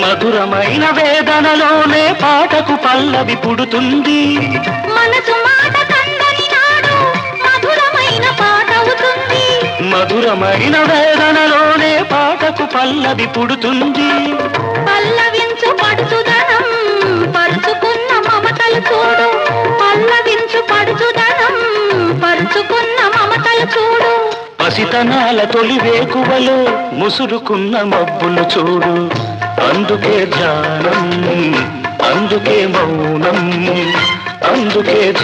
మధురమైన వేదనలోనే పాటకు పల్లవి పుడుతుంది. మనసు మాట కందని నాడు మధురమైన పాట అవుతుంది. మధురమైన వేదనలోనే పాటకు పల్లవి పుడుతుంది. పల్లవించు పడుచుదనం పరుచుకున్న మమతలు చూడు. పల్లవించు పడుచుదనం పరుచుకున్న మమతలు చూడు. పసితనాల తొలి వేకువలో ముసురుకున్న మబ్బులు చూడు. అందుకే ధ్యానం, అందుకే మౌనం, అందుకే